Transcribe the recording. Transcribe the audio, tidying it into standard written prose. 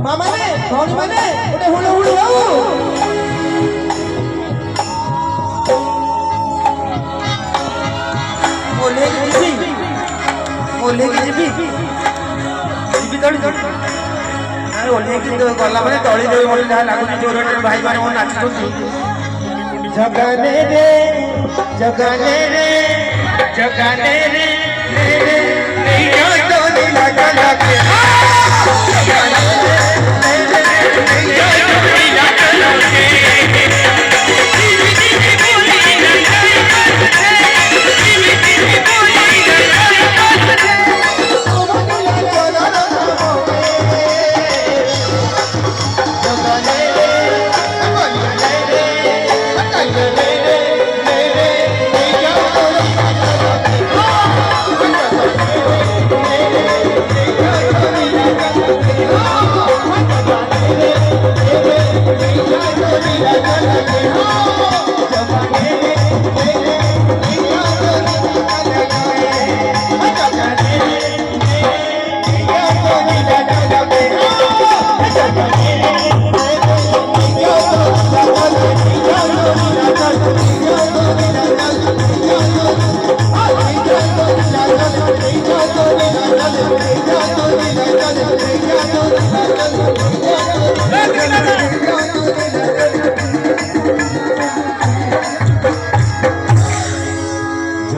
मामाने भौणी माने गोटे हुड़ हुड़ हो ओले की जीबी जीबी तड़ी अरे ओले की तो गला माने तड़ी देवे मोर जहा लागु जोर भाई माने ओ नाचुछी जगाने रे जगाने रे जगाने रे रे यो तो लगा लगे